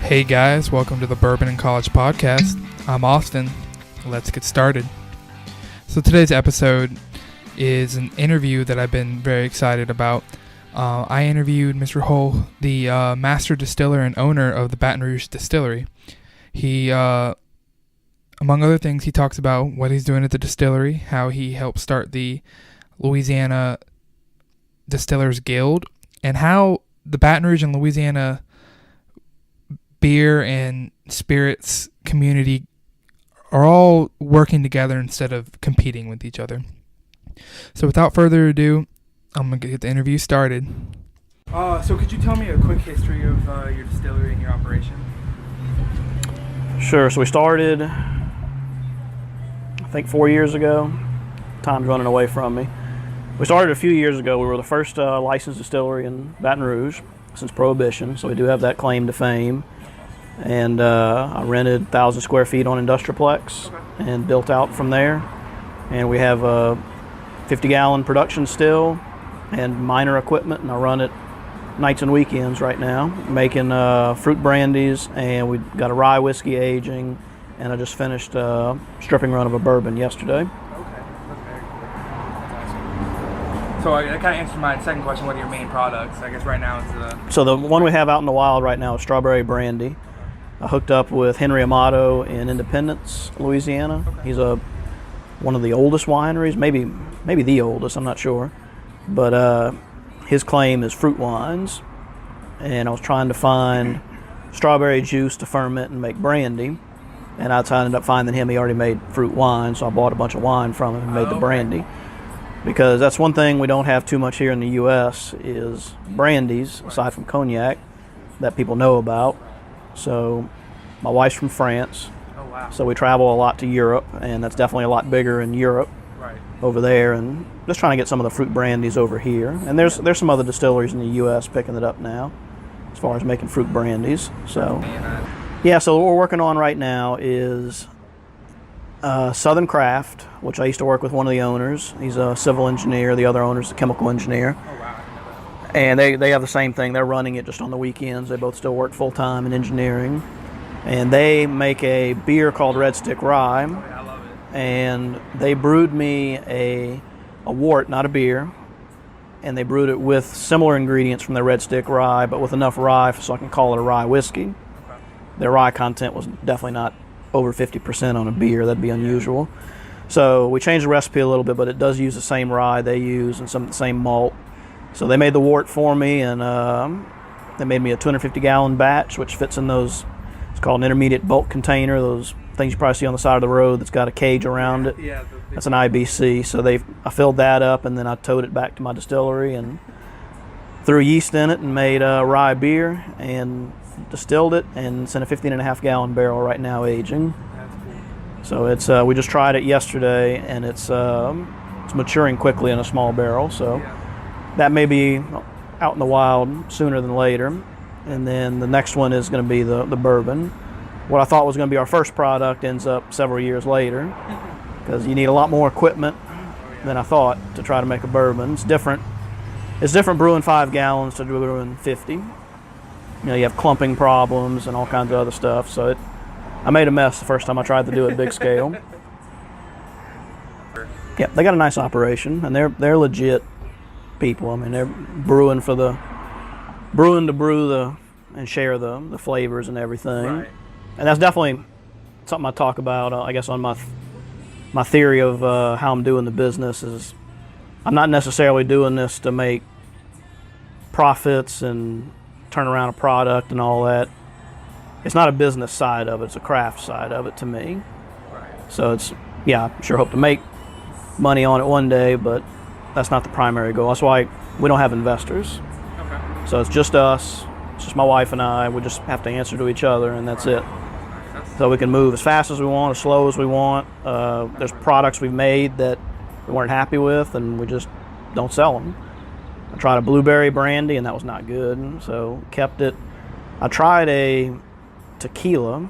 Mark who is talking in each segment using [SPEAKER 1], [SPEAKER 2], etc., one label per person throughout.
[SPEAKER 1] Hey guys, welcome to the Bourbon in College podcast. I'm Austin. Let's get started. So today's episode is an interview that I've been very excited about. I interviewed Mr. Hull, the master distiller and owner of the Baton Rouge Distillery. He, among other things, he talks about what he's doing at the distillery, how he helped start the Louisiana Distillers Guild, and how the Baton Rouge and Louisiana beer and spirits community are all working together instead of competing with each other. So without further ado, I'm going to get the interview started. So could you tell me a quick history of your distillery and your operation?
[SPEAKER 2] Sure. So we started, I think 4 years ago. Time's running away from me. We started a few years ago. We were the first licensed distillery in Baton Rouge since Prohibition, so we do have that claim to fame. And I rented 1,000 square feet on Industrialplex and built out from there. And we have a 50-gallon production still and minor equipment, and I run it nights and weekends right now, making fruit brandies, and we've got a rye whiskey aging, and I just finished a stripping run of a bourbon yesterday.
[SPEAKER 1] Okay. So that kind of answered my second question, what are your main products? I guess right now it's the...
[SPEAKER 2] So the one we have out in the wild right now is strawberry brandy. I hooked up with Henry Amato in Independence, Louisiana.
[SPEAKER 1] Okay.
[SPEAKER 2] He's one of the oldest wineries, maybe the oldest, I'm not sure. But his claim is fruit wines, and I was trying to find strawberry juice to ferment and make brandy, and I ended up finding him. He already made fruit wine, so I bought a bunch of wine from him and made the brandy. Because that's one thing we don't have too much here in the U.S. is brandies, aside from cognac, that people know about. So my wife's from France, so we travel a lot to Europe, and that's definitely a lot bigger in Europe over there, and just trying to get some of the fruit brandies over here. And there's some other distilleries in the U.S. picking it up now as far as making fruit brandies. So yeah, so what we're working on right now is Southern Craft, which I used to work with one of the owners. He's a civil engineer. The other owner's a chemical engineer. And they have the same thing. They're running it just on the weekends. They both still work full-time in engineering. And they make a beer called Red Stick Rye.
[SPEAKER 1] I love it.
[SPEAKER 2] And they brewed me a wort, not a beer. And they brewed it with similar ingredients from the Red Stick Rye, but with enough rye so I can call it a rye whiskey. Okay. Their rye content was definitely not over 50% on a beer. That'd be unusual. So we changed the recipe a little bit, but it does use the same rye they use and some of the same malt. So they made the wort for me, and they made me a 250-gallon batch, which fits in those, it's called an intermediate bulk container, those things you probably see on the side of the road that's got a cage around it.
[SPEAKER 1] Yeah,
[SPEAKER 2] that's an IBC. So I filled that up, and then I towed it back to my distillery and threw yeast in it and made rye beer and distilled it, and it's in a 15.5-gallon barrel right now aging.
[SPEAKER 1] That's cool.
[SPEAKER 2] So it's we just tried it yesterday, and it's maturing quickly in a small barrel. So that may be out in the wild sooner than later. And then the next one is going to be the bourbon. What I thought was going to be our first product ends up several years later, because you need a lot more equipment than I thought to try to make a bourbon. It's different. It's different brewing 5 gallons to brewing 50. You know, you have clumping problems and all kinds of other stuff. So I made a mess the first time I tried to do it big scale. Yeah, they got a nice operation, and they're legit people. I mean, they're brewing to brew and share the flavors and everything. Right. And that's definitely something I talk about, I guess, on my theory of how I'm doing the business is I'm not necessarily doing this to make profits and turn around a product and all that. It's not a business side of it, it's a craft side of it to me. Right. So I sure hope to make money on it one day, but that's not the primary goal. That's why we don't have investors. Okay. So it's just us, it's just my wife and I. We just have to answer to each other, and that's it. So we can move as fast as we want, as slow as we want. There's products we've made that we weren't happy with, and we just don't sell them. I tried a blueberry brandy, and that was not good, so kept it. I tried a tequila,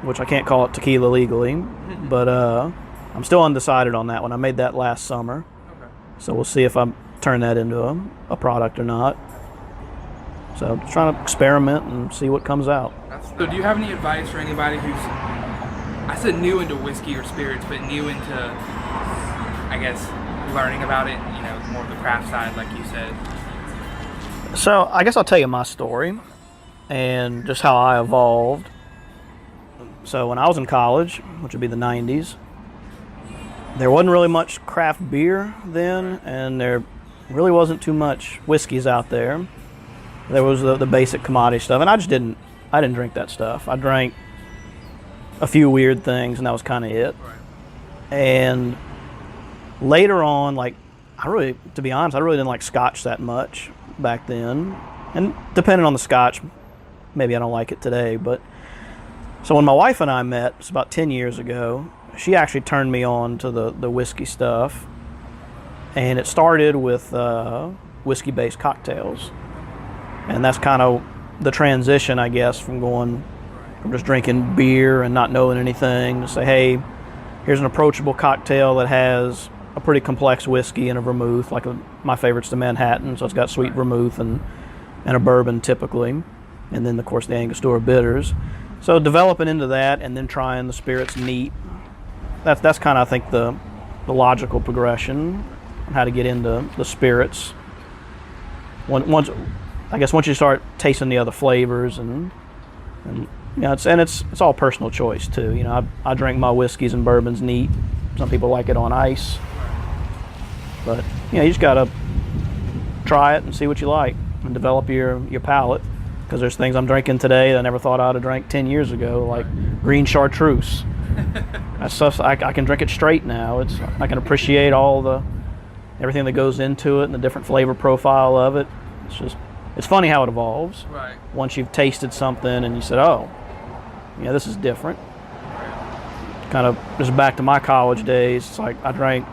[SPEAKER 2] which I can't call it tequila legally, but I'm still undecided on that one. I made that last summer, so we'll see if I turn that into a product or not. So just trying to experiment and see what comes out.
[SPEAKER 1] So do you have any advice for anybody who's, I said new into whiskey or spirits, but new into, I guess, learning about it, more of the craft side, like you said?
[SPEAKER 2] So I guess I'll tell you my story and just how I evolved. So when I was in college, which would be the 90s, there wasn't really much craft beer then, and there really wasn't too much whiskeys out there. There was the basic commodity stuff, and I didn't drink that stuff. I drank a few weird things, and that was kind of it. And later on, to be honest, I really didn't like Scotch that much back then. And depending on the Scotch, maybe I don't like it today. But so when my wife and I met, it's about 10 years ago, she actually turned me on to the whiskey stuff. And it started with whiskey-based cocktails. And that's kind of the transition, I guess, from just drinking beer and not knowing anything to say, hey, here's an approachable cocktail that has a pretty complex whiskey and a vermouth. My favorite's the Manhattan, so it's got sweet vermouth and a bourbon typically. And then, of course, the Angostura bitters. So developing into that and then trying the spirits neat. That's kind of, I think, the logical progression on how to get into the spirits. Once you start tasting the other flavors and it's all personal choice too. I drink my whiskeys and bourbons neat. Some people like it on ice, but you just gotta try it and see what you like and develop your palate. Because there's things I'm drinking today that I never thought I'd have drank 10 years ago, like green chartreuse. That stuff I can drink it straight now. I can appreciate everything that goes into it and the different flavor profile of it. It's funny how it evolves.
[SPEAKER 1] Right.
[SPEAKER 2] Once you've tasted something and you said, oh, this is different. Kind of just back to my college days. It's like I drank,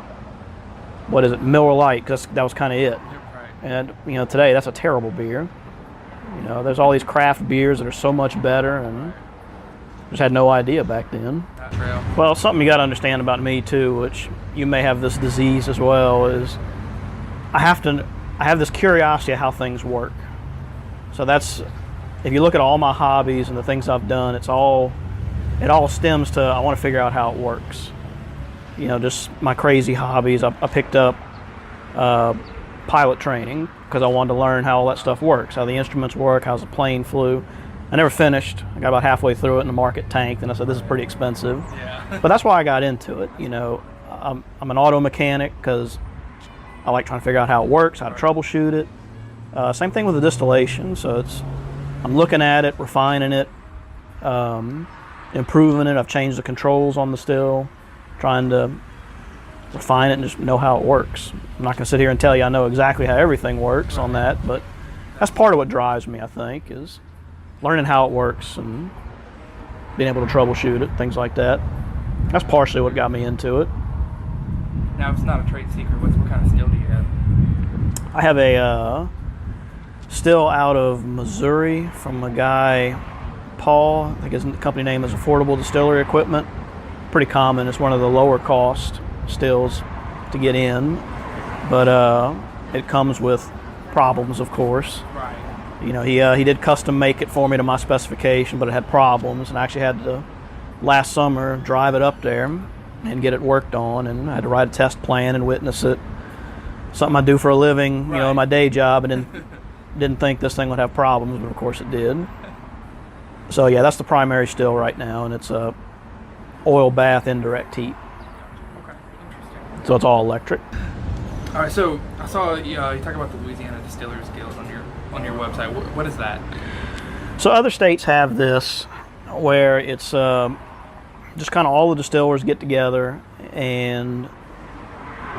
[SPEAKER 2] Miller Lite, because that was kind of it.
[SPEAKER 1] Right.
[SPEAKER 2] And today that's a terrible beer. There's all these craft beers that are so much better, and just had no idea back then.
[SPEAKER 1] Not real.
[SPEAKER 2] Well, something you got to understand about me too, which you may have this disease as well, is I have this curiosity of how things work. So if you look at all my hobbies and the things I've done, it all stems to I want to figure out how it works. Just my crazy hobbies. I picked up pilot training because I wanted to learn how all that stuff works, how the instruments work, how the plane flew. I never finished. I got about halfway through it and the market tanked, and I said, this is pretty expensive.
[SPEAKER 1] Yeah.
[SPEAKER 2] But that's why I got into it. I'm an auto mechanic because I like trying to figure out how it works, how to troubleshoot it. Same thing with the distillation. So I'm looking at it, refining it, improving it. I've changed the controls on the still, trying to refine it and just know how it works. I'm not going to sit here and tell you I know exactly how everything works on that, but that's part of what drives me, I think, is learning how it works and being able to troubleshoot it, things like that. That's partially what got me into it.
[SPEAKER 1] Now, it's not a trade secret. What kind of still do you have?
[SPEAKER 2] I have a still out of Missouri from a guy, Paul. I think his company name is Affordable Distillery Equipment. Pretty common. It's one of the lower cost stills to get in, but it comes with problems, of course.
[SPEAKER 1] Right.
[SPEAKER 2] He did custom make it for me to my specification, but it had problems, and I actually had to last summer drive it up there and get it worked on, and I had to write a test plan and witness it. Something I do for a living, in my day job, and didn't think this thing would have problems, but of course it did. So yeah, that's the primary still right now, and it's a oil bath indirect heat.
[SPEAKER 1] Okay, interesting.
[SPEAKER 2] So it's all electric.
[SPEAKER 1] All right, so I saw you talk about the Louisiana Distillers Guild on your website. What is that?
[SPEAKER 2] So other states have this, where it's just kind of all the distillers get together and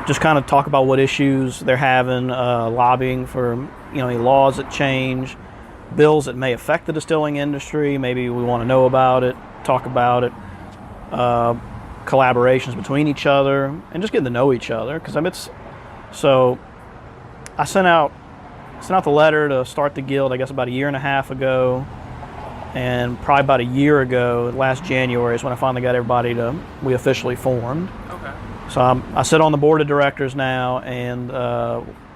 [SPEAKER 2] just kind of talk about what issues they're having, lobbying for any laws that change, bills that may affect the distilling industry. Maybe we want to know about it, talk about it, collaborations between each other, and just getting to know each other. Because so I sent out the letter to start the guild, I guess about a year and a half ago, and probably about a year ago, last January, is when I finally got everybody we officially formed.
[SPEAKER 1] Okay.
[SPEAKER 2] So I sit on the board of directors now, and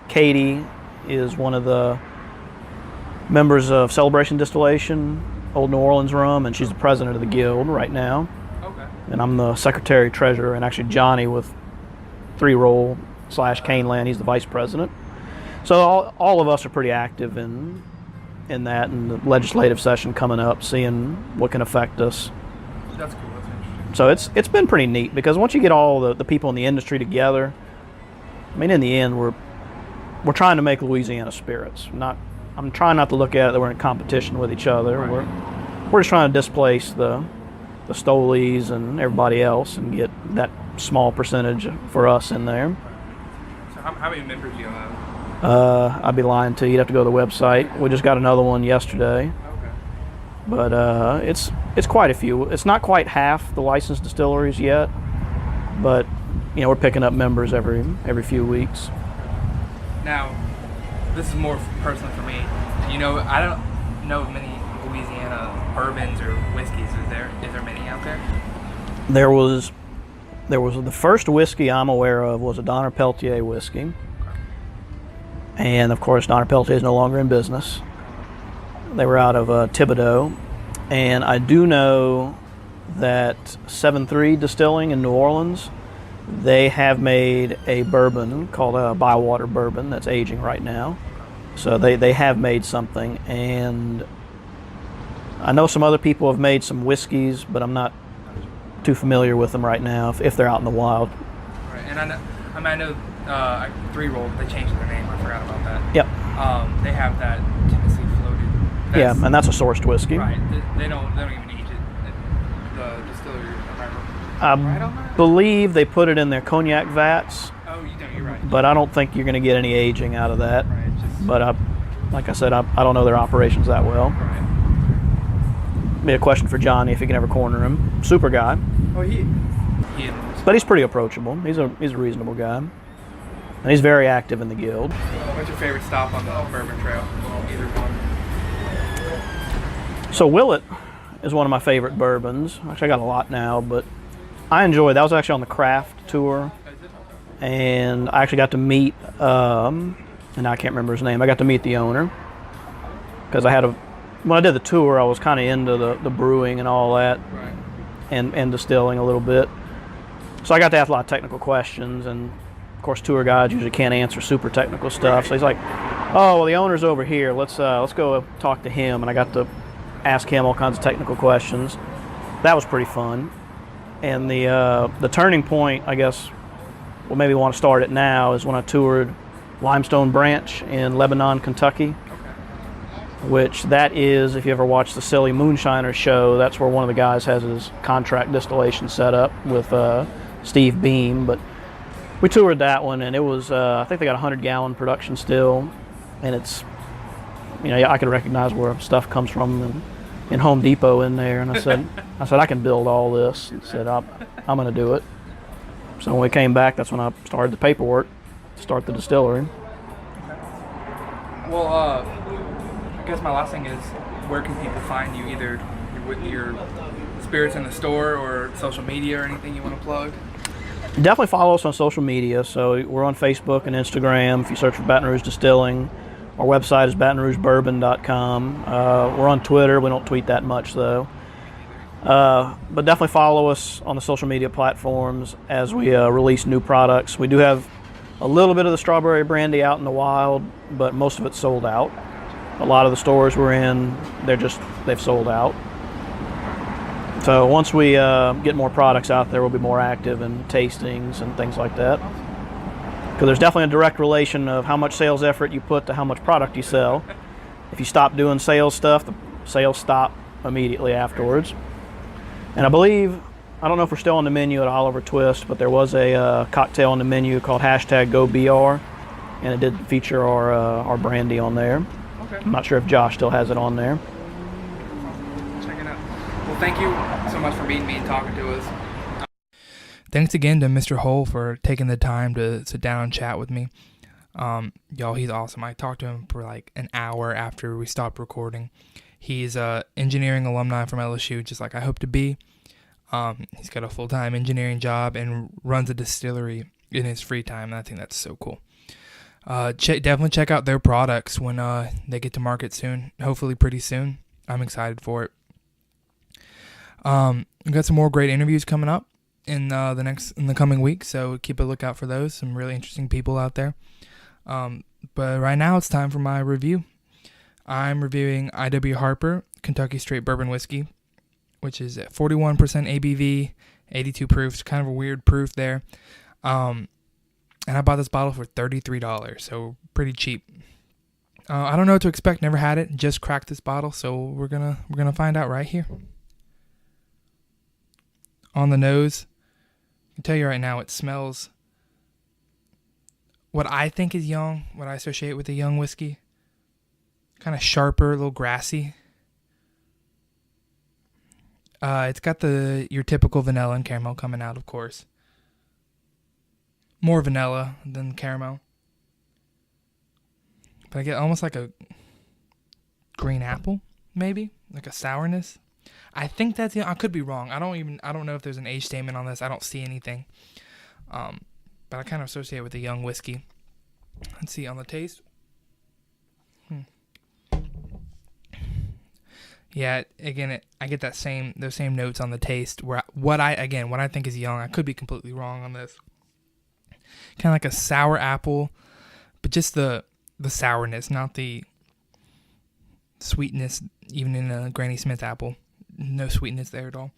[SPEAKER 2] Katie is one of the members of Celebration Distillation, Old New Orleans Rum, and she's the president of the guild right now.
[SPEAKER 1] Okay.
[SPEAKER 2] And I'm the secretary treasurer, and actually Johnny with 3-Roll / Caneland, he's the vice president. So all of us are pretty active in that, and the legislative session coming up, seeing what can affect us.
[SPEAKER 1] That's cool. That's interesting.
[SPEAKER 2] So it's been pretty neat, because once you get all the people in the industry together, I mean, in the end, we're trying to make Louisiana spirits. I'm trying not to look at it that we're in competition with each other.
[SPEAKER 1] Right.
[SPEAKER 2] We're just trying to displace the Stolies and everybody else and get that small percentage for us in there.
[SPEAKER 1] So how many members do you have?
[SPEAKER 2] I'd be lying to you. You'd have to go to the website. We just got another one yesterday.
[SPEAKER 1] Okay.
[SPEAKER 2] But it's quite a few. It's not quite half the licensed distilleries yet, but we're picking up members every few weeks.
[SPEAKER 1] Now, this is more personal for me. I don't know of many Louisiana bourbons or whiskeys. Is there many out there?
[SPEAKER 2] There was the first whiskey I'm aware of was a Donner Peltier whiskey. And of course, Donner Peltier is no longer in business. They were out of Thibodeau. And I do know that 7-3 Distilling in New Orleans, they have made a bourbon called a Bywater bourbon that's aging right now. So they have made something. And I know some other people have made some whiskeys, but I'm not too familiar with them right now if they're out in the wild.
[SPEAKER 1] Right. And I know 3-Roll, they changed their name. I forgot about that.
[SPEAKER 2] Yep.
[SPEAKER 1] They have that Tennessee floated.
[SPEAKER 2] Yeah, and that's a sourced whiskey.
[SPEAKER 1] Right. They don't even age it at the distillery.
[SPEAKER 2] I
[SPEAKER 1] right on that?
[SPEAKER 2] believe they put it in their cognac vats.
[SPEAKER 1] Oh, you're right.
[SPEAKER 2] But I don't think you're going to get any aging out of that.
[SPEAKER 1] Right.
[SPEAKER 2] But like I said, I don't know their operations that well.
[SPEAKER 1] Right.
[SPEAKER 2] Be a question for Johnny if you can ever corner him. Super guy.
[SPEAKER 1] Oh, he
[SPEAKER 2] But he's pretty approachable. He's a reasonable guy. And he's very active in the guild.
[SPEAKER 1] What's your favorite stop on the Bourbon Trail? Either one.
[SPEAKER 2] So Willet is one of my favorite bourbons. Actually, I got a lot now, but I enjoyed that. Was actually on the craft tour. And I actually got to meet, and I can't remember his name. I got to meet the owner. Because when I did the tour, I was kind of into the brewing and all that.
[SPEAKER 1] Right.
[SPEAKER 2] And distilling a little bit. So I got to ask a lot of technical questions, and of course tour guides usually can't answer super technical stuff. So he's like, "Oh, well, the owner's over here. Let's go talk to him." And I got to ask him all kinds of technical questions. That was pretty fun. And the turning point, I guess, we'll maybe want to start it now, is when I toured Limestone Branch in Lebanon, Kentucky. Which that is, if you ever watched the Silly Moonshiner show, that's where one of the guys has his contract distillation set up with Steve Beam. But we toured that one, and it was, I think they got a 100-gallon production still, and it's, I can recognize where stuff comes from in Home Depot in there. And I said, I can build all this. And said, I'm going to do it. So when we came back, that's when I started the paperwork to start the distillery.
[SPEAKER 1] Well, I guess my last thing is, where can people find you, either with your spirits in the store or social media or anything you want to plug?
[SPEAKER 2] Definitely follow us on social media. So we're on Facebook and Instagram. If you search for Baton Rouge Distilling, our website is batonrougebourbon.com. We're on Twitter. We don't tweet that much, though. But definitely follow us on the social media platforms as we release new products. We do have a little bit of the strawberry brandy out in the wild, but most of it's sold out. A lot of the stores we're in, they've sold out. So once we get more products out there, we'll be more active in tastings and things like that. Because there's definitely a direct relation of how much sales effort you put to how much product you sell. If you stop doing sales stuff, the sales stop immediately afterwards. And I don't know if we're still on the menu at Oliver Twist, but there was a cocktail on the menu called #GoBR, and it did feature our brandy on there.
[SPEAKER 1] Okay.
[SPEAKER 2] I'm not sure if Josh still has it on there.
[SPEAKER 1] Check it out. Well, thank you so much for meeting me and talking to us.
[SPEAKER 3] Thanks again to Mr. Hull for taking the time to sit down and chat with me. Y'all, he's awesome. I talked to him for like an hour after we stopped recording. He's a engineering alumni from LSU, just like I hope to be. He's got a full-time engineering job and runs a distillery in his free time, and I think that's so cool. Definitely check out their products when they get to market soon. Hopefully pretty soon. I'm excited for it. We got some more great interviews coming up in the coming week, so keep a lookout for those. Some really interesting people out there. But right now it's time for my review. I'm reviewing IW Harper Kentucky Straight Bourbon Whiskey, which is at 41% ABV, 82 proof. It's kind of a weird proof there. And I bought this bottle for $33, so pretty cheap. I don't know what to expect. Never had it. Just cracked this bottle, so we're gonna find out right here. On the nose, I can tell you right now, it smells what I think is young, what I associate with a young whiskey. Kind of sharper, a little grassy. It's got your typical vanilla and caramel coming out, of course. More vanilla than caramel. But I get almost like a green apple, maybe, like a sourness. I think that's I could be wrong. I don't know if there's an age statement on this. I don't see anything. But I kind of associate it with a young whiskey. Let's see on the taste. Yeah, again, I get those same notes on the taste. Where what I think is young. I could be completely wrong on this. Kind of like a sour apple, but just the sourness, not the sweetness. Even in a Granny Smith apple, no sweetness there at all.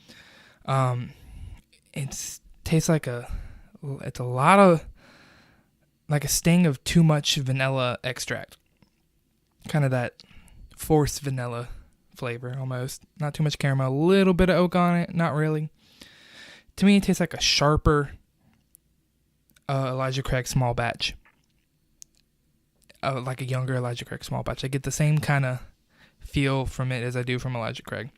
[SPEAKER 3] It tastes like it's a lot of like a sting of too much vanilla extract. Kind of that forced vanilla flavor almost. Not too much caramel, a little bit of oak on it, not really. To me, it tastes like a sharper Elijah Craig small batch. Like a younger Elijah Craig small batch. I get the same kind of feel from it as I do from Elijah Craig.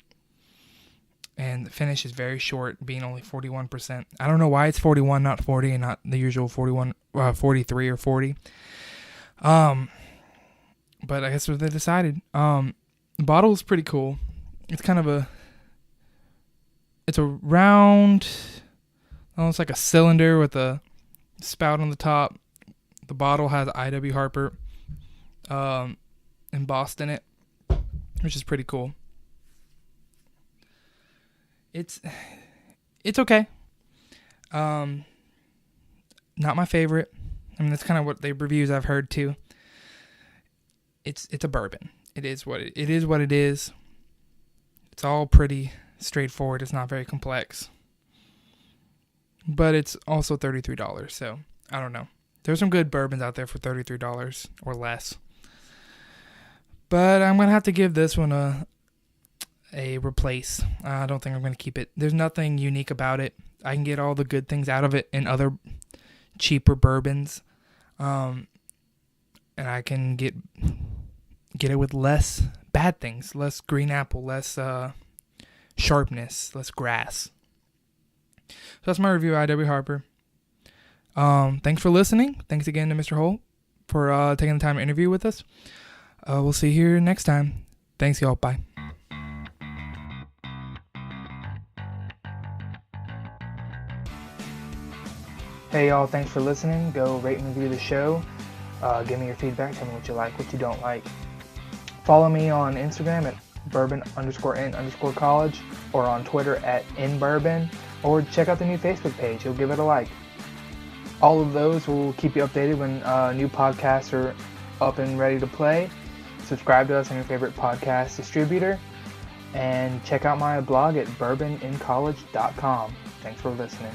[SPEAKER 3] And the finish is very short, being only 41%. I don't know why it's 41, not 40, and not the usual 43 or 40. But I guess what they decided. The bottle is pretty cool. It's kind of it's a round, almost like a cylinder with a spout on the top. The bottle has IW Harper embossed in it, which is pretty cool. It's okay. Not my favorite. I mean, that's kind of what the reviews I've heard too. It's a bourbon. It is what it is. It's all pretty straightforward. It's not very complex. But it's also $33, so I don't know. There's some good bourbons out there for $33 or less. But I'm going to have to give this one a replace. I don't think I'm going to keep it. There's nothing unique about it. I can get all the good things out of it in other cheaper bourbons. And I can get it with less bad things, less green apple, less sharpness, less grass. So that's my review of IW Harper. Thanks for listening. Thanks again to Mr. Hull for taking the time to interview with us. We'll see you here next time. Thanks, y'all. Bye. Hey, y'all. Thanks for listening. Go rate and review the show. Give me your feedback. Tell me what you like, what you don't like. Follow me on Instagram at bourbon_in_college or on Twitter at inbourbon, or check out the new Facebook page. You'll give it a like. All of those will keep you updated when new podcasts are up and ready to play. Subscribe to us on your favorite podcast distributor, and check out my blog at bourbonincollege.com. Thanks for listening.